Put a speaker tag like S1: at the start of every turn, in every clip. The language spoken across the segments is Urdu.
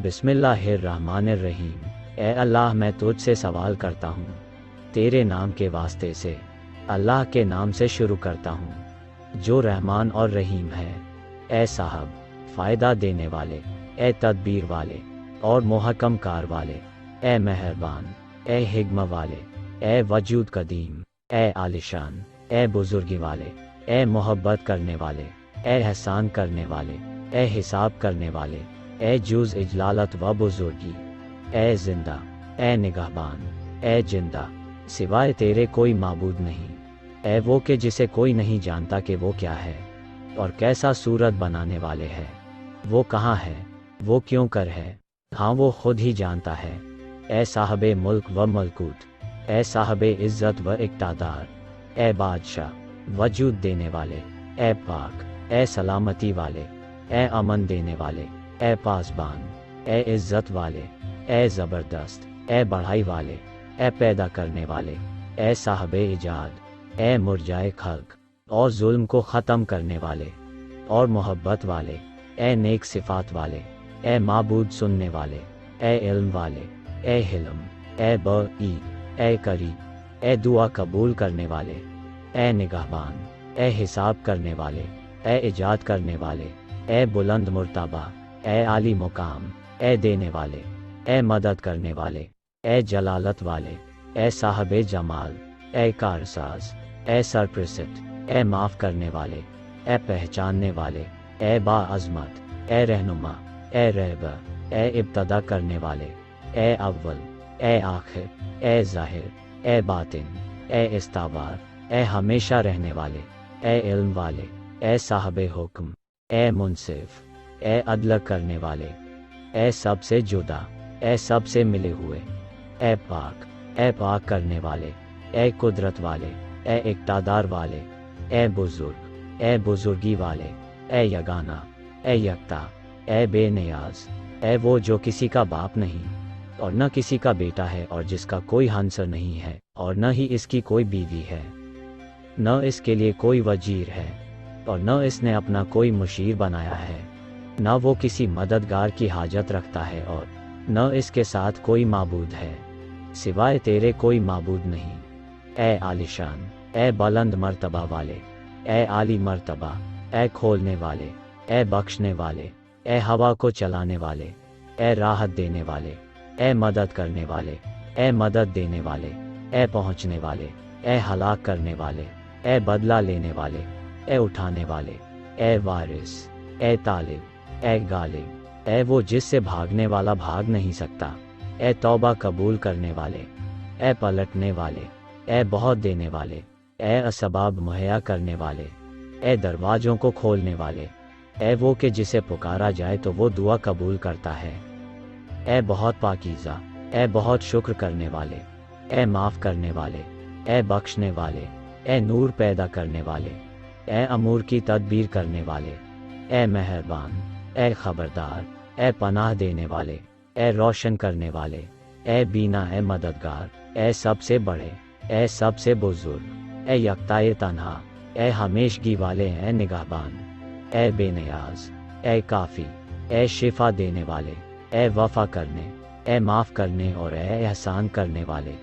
S1: بسم اللہ الرحمن الرحیم۔ اے اللہ، میں تجھ سے سوال کرتا ہوں تیرے نام کے واسطے سے۔ اللہ کے نام سے شروع کرتا ہوں جو رحمان اور رحیم ہے۔ اے صاحب فائدہ دینے والے، اے تدبیر والے اور محکم کار والے، اے مہربان، اے حکمت والے، اے وجود قدیم، اے عالیشان، اے بزرگی والے، اے محبت کرنے والے، اے احسان کرنے والے، اے حساب کرنے والے، اے جز اجلالت و بزرگی، اے زندہ، اے نگہبان، اے جندہ، سوائے تیرے کوئی معبود نہیں۔ اے وہ کہ جسے کوئی نہیں جانتا کہ وہ کیا ہے اور کیسا صورت بنانے والے ہے، وہ کہاں ہے، وہ کیوں کر ہے، ہاں وہ خود ہی جانتا ہے۔ اے صاحب ملک و ملکوت، اے صاحب عزت و اقتدار، اے بادشاہ وجود دینے والے، اے پاک، اے سلامتی والے، اے امن دینے والے، اے پاسبان، اے عزت والے، اے زبردست، اے بڑھائی والے، اے پیدا کرنے والے، اے صاحب ایجاد، اے مرجائے خلق اور ظلم کو ختم کرنے والے اور محبت والے، اے نیک صفات والے، اے معبود سننے والے، اے علم والے، اے حلم، اے بعید، اے قریب، اے دعا قبول کرنے والے، اے نگہبان، اے حساب کرنے والے، اے ایجاد کرنے والے، اے بلند مرتبہ، اے عالی مقام، اے دینے والے، اے مدد کرنے والے، اے جلالت والے، اے صاحب جمال، اے کارساز، اے سرپرست، اے معاف کرنے والے، اے پہچاننے والے، اے با عظمت، اے رہنما، اے رہبر، اے ابتدا کرنے والے، اے اول، اے آخر، اے ظاہر، اے باطن، اے استوار، اے ہمیشہ رہنے والے، اے علم والے، اے صاحب حکم، اے منصف، اے عدل کرنے والے، اے سب سے جدا، اے سب سے ملے ہوئے، اے پاک کرنے والے، اے قدرت والے، اے اقتدار والے، اے بزرگ، اے بزرگی والے، اے یگانہ، اے یکتا، اے بے نیاز، اے وہ جو کسی کا باپ نہیں اور نہ کسی کا بیٹا ہے اور جس کا کوئی ہمسر نہیں ہے اور نہ ہی اس کی کوئی بیوی ہے، نہ اس کے لیے کوئی وزیر ہے اور نہ اس نے اپنا کوئی مشیر بنایا ہے، نہ وہ کسی مددگار کی حاجت رکھتا ہے اور نہ اس کے ساتھ کوئی معبود ہے، سوائے تیرے کوئی معبود نہیں۔ اے عالیشان، اے بلند مرتبہ والے، اے عالی مرتبہ، اے کھولنے والے، اے بخشنے والے، اے ہوا کو چلانے والے، اے راحت دینے والے، اے مدد کرنے والے، اے مدد دینے والے، اے پہنچنے والے، اے ہلاک کرنے والے، اے بدلہ لینے والے، اے اٹھانے والے، اے وارث، اے طالب، اے غالب، اے وہ جس سے بھاگنے والا بھاگ نہیں سکتا، اے توبہ قبول کرنے والے، اے پلٹنے والے، اے بہت دینے والے، اے اسباب مہیا کرنے والے، اے دروازوں کو کھولنے والے، اے وہ کہ جسے پکارا جائے تو وہ دعا قبول کرتا ہے، اے بہت پاکیزہ، اے بہت شکر کرنے والے، اے معاف کرنے والے، اے بخشنے والے، اے نور پیدا کرنے والے، اے امور کی تدبیر کرنے والے، اے مہربان، اے خبردار، اے پناہ دینے والے، اے روشن کرنے والے، اے بینا، اے مددگار، اے سب سے بڑے، اے سب سے بزرگ، اے یکتائے تنہا، اے ہمیشگی والے، اے نگہبان، اے بے نیاز، اے کافی، اے شفا دینے والے، اے وفا کرنے، اے معاف کرنے اور اے احسان کرنے والے،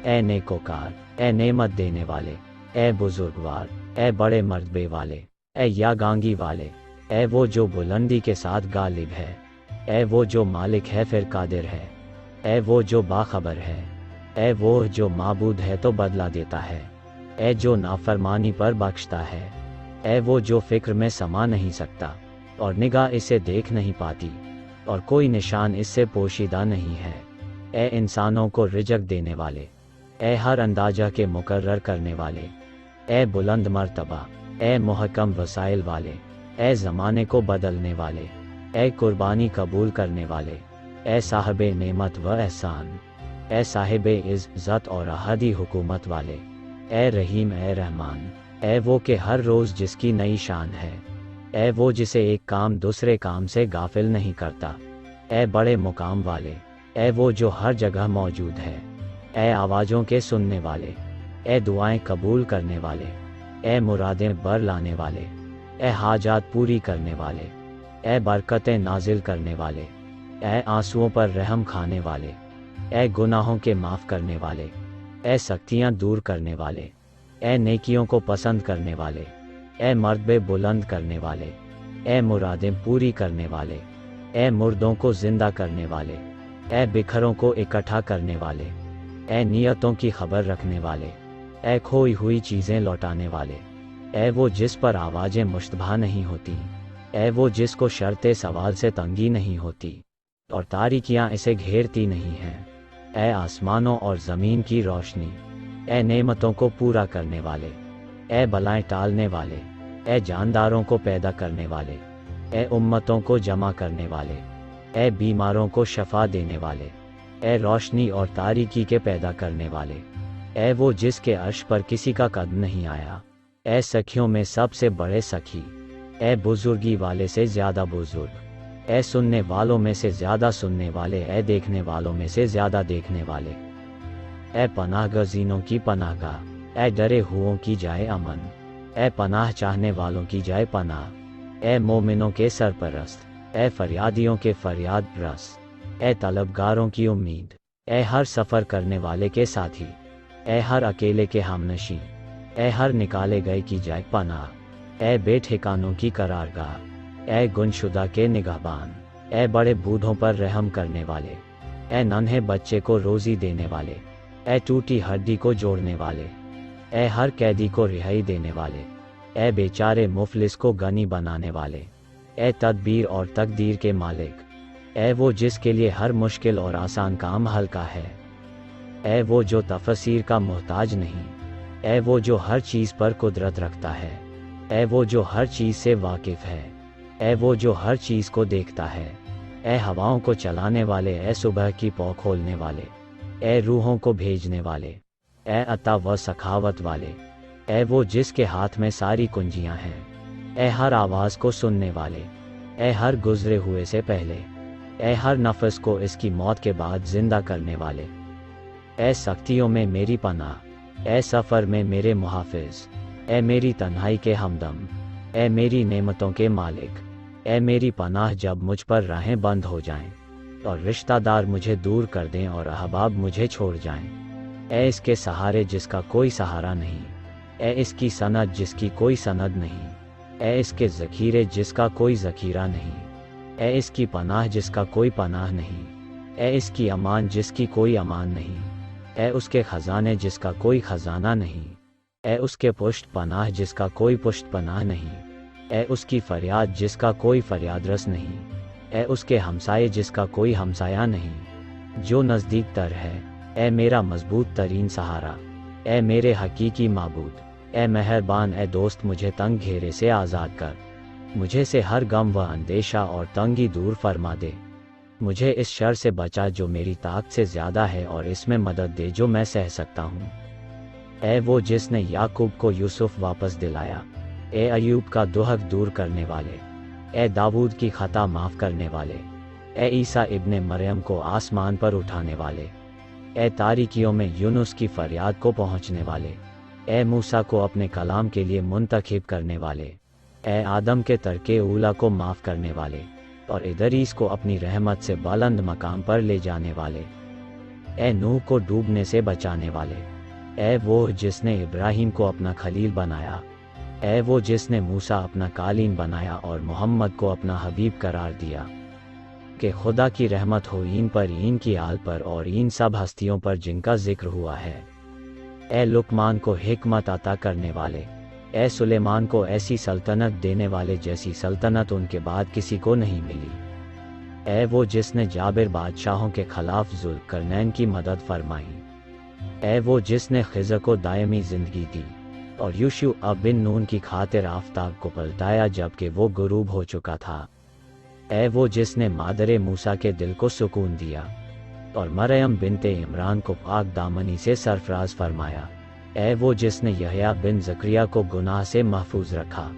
S1: اے نیکوکار، اے نعمت دینے والے، اے بزرگوار، اے بڑے مرتبے والے، اے یگانگی والے، اے وہ جو بلندی کے ساتھ غالب ہے، اے وہ جو مالک ہے پھر قادر ہے، اے وہ جو باخبر ہے، اے وہ جو معبود ہے تو بدلہ دیتا ہے، اے جو نافرمانی پر بخشتا ہے، اے وہ جو فکر میں سما نہیں سکتا اور نگاہ اسے دیکھ نہیں پاتی اور کوئی نشان اس سے پوشیدہ نہیں ہے، اے انسانوں کو رزق دینے والے، اے ہر اندازہ کے مقرر کرنے والے، اے بلند مرتبہ، اے محکم وسائل والے، اے زمانے کو بدلنے والے، اے قربانی قبول کرنے والے، اے صاحب نعمت و احسان، اے صاحب عزت اور احدی حکومت والے، اے رحیم، اے رحمان، اے وہ کہ ہر روز جس کی نئی شان ہے، اے وہ جسے ایک کام دوسرے کام سے غافل نہیں کرتا، اے بڑے مقام والے، اے وہ جو ہر جگہ موجود ہے، اے آوازوں کے سننے والے، اے دعائیں قبول کرنے والے، اے مرادیں بر لانے والے، اے حاجات پوری کرنے والے، اے برکتیں نازل کرنے والے، اے آنسوؤں پر رحم کھانے والے، اے گناہوں کے معاف کرنے والے، اے سختیاں دور کرنے والے، اے نیکیوں کو پسند کرنے والے، اے مرتبے بلند کرنے والے، اے مرادیں پوری کرنے والے، اے مردوں کو زندہ کرنے والے، اے بکھروں کو اکٹھا کرنے والے، اے نیتوں کی خبر رکھنے والے، اے کھوئی ہوئی چیزیں لوٹانے والے، اے وہ جس پر آوازیں مشتبہ نہیں ہوتی، اے وہ جس کو شرط سوال سے تنگی نہیں ہوتی اور تاریکیاں اسے گھیرتی نہیں ہیں، اے آسمانوں اور زمین کی روشنی، اے نعمتوں کو پورا کرنے والے، اے بلائیں ٹالنے والے، اے جانداروں کو پیدا کرنے والے، اے امتوں کو جمع کرنے والے، اے بیماروں کو شفا دینے والے، اے روشنی اور تاریکی کے پیدا کرنے والے، اے وہ جس کے عرش پر کسی کا قدم نہیں آیا، اے سکھیوں میں سب سے بڑے سکھی، اے بزرگی والے سے زیادہ بزرگ، اے سننے والوں میں سے زیادہ سننے والے، اے دیکھنے والوں میں سے زیادہ دیکھنے والے، اے پناہ گزینوں کی پناہ گاہ، اے ڈرے ہوئوں کی جائے امن، اے پناہ چاہنے والوں کی جائے پناہ، اے مومنوں کے سرپرست، اے فریادیوں کے فریاد رس، اے طلبگاروں کی امید، اے ہر سفر کرنے والے کے ساتھی، اے ہر اکیلے کے ہمنشیں، اے ہر نکالے گئے کی جائے پناہ، اے بے ٹھکانوں کی قرارگاہ، اے گمشدہ کے نگہبان، اے بڑے بوڑھوں پر رحم کرنے والے، اے ننھے بچے کو روزی دینے والے، اے ٹوٹی ہڈی کو جوڑنے والے، اے ہر قیدی کو رہائی دینے والے، اے بیچارے مفلس کو غنی بنانے والے، اے تدبیر اور تقدیر کے مالک، اے وہ جس کے لیے ہر مشکل اور آسان کام ہلکا ہے، اے وہ جو تفسیر کا محتاج نہیں، اے وہ جو ہر چیز پر قدرت رکھتا ہے، اے وہ جو ہر چیز سے واقف ہے، اے وہ جو ہر چیز کو دیکھتا ہے، اے ہواؤں کو چلانے والے، اے صبح کی پو کھولنے والے، اے روحوں کو بھیجنے والے، اے عطا و سخاوت والے، اے وہ جس کے ہاتھ میں ساری کنجیاں ہیں، اے ہر آواز کو سننے والے، اے ہر گزرے ہوئے سے پہلے، اے ہر نفس کو اس کی موت کے بعد زندہ کرنے والے، اے سختیوں میں میری پناہ، اے سفر میں میرے محافظ، اے میری تنہائی کے ہمدم، اے میری نعمتوں کے مالک، اے میری پناہ جب مجھ پر راہیں بند ہو جائیں اور رشتہ دار مجھے دور کر دیں اور احباب مجھے چھوڑ جائیں، اے اس کے سہارے جس کا کوئی سہارا نہیں، اے اس کی سند جس کی کوئی سند نہیں، اے اس کے ذخیرے جس کا کوئی ذخیرہ نہیں، اے اس کی پناہ جس کا کوئی پناہ نہیں، اے اس کی امان جس کی کوئی امان نہیں، اے اس کے خزانے جس کا کوئی خزانہ نہیں، اے اس کے پشت پناہ جس کا کوئی پشت پناہ نہیں، اے اس کی فریاد جس کا کوئی فریاد رس نہیں، اے اس کے ہمسائے جس کا کوئی ہمسایہ نہیں، جو نزدیک تر ہے، اے میرا مضبوط ترین سہارا، اے میرے حقیقی معبود، اے مہربان، اے دوست، مجھے تنگ گھیرے سے آزاد کر، مجھے سے ہر غم و اندیشہ اور تنگی دور فرما دے، مجھے اس شر سے بچا جو میری طاقت سے زیادہ ہے، اور اس میں مدد دے جو میں سہ سکتا ہوں، اے وہ جس نے یعقوب کو یوسف واپس دلایا، اے ایوب کا دہک دور کرنے والے، اے داؤد کی خطا معاف کرنے والے، اے عیسیٰ ابن مریم کو آسمان پر اٹھانے والے، اے تاریکیوں میں یونس کی فریاد کو پہنچنے والے، اے موسیٰ کو اپنے کلام کے لیے منتخب کرنے والے، اے آدم کے ترکے اولا کو معاف کرنے والے، اور ادریس کو اپنی رحمت سے بلند مقام پر لے جانے والے، اے نوح کو ڈوبنے سے بچانے والے، اے وہ جس نے ابراہیم کو اپنا خلیل بنایا، اے وہ جس نے موسیٰ اپنا قالین بنایا اور محمد کو اپنا حبیب قرار دیا، کہ خدا کی رحمت ہو ان پر، ان کی آل پر اور ان سب ہستیوں پر جن کا ذکر ہوا ہے، اے لقمان کو حکمت عطا کرنے والے، اے سلیمان کو ایسی سلطنت دینے والے جیسی سلطنت ان کے بعد کسی کو نہیں ملی، اے وہ جس نے جابر بادشاہوں کے خلاف ذوالقرنین کی مدد فرمائی، اے وہ جس نے خضر کو دائمی زندگی دی اور یوشع بن نون کی خاطر آفتاب کو پلٹایا جبکہ وہ غروب ہو چکا تھا، اے وہ جس نے مادر موسیٰ کے دل کو سکون دیا اور مریم بنت عمران کو پاک دامنی سے سرفراز فرمایا، اے وہ جس نے یحییٰ بن زکریہ کو گناہ سے محفوظ رکھا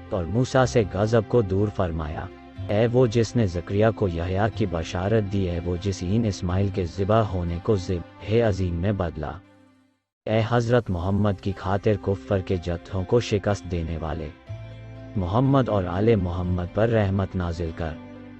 S1: اور موسیٰ سے غضب کو دور فرمایا، اے وہ جس نے زکریہ کو یحییٰ کی بشارت دی، اے وہ جس نے اسماعیل کے ذبح ہونے کو ذبح عظیم میں بدلا، اے حضرت محمد کی خاطر کفر کے جتھوں کو شکست دینے والے، محمد اور آل محمد پر رحمت نازل کر،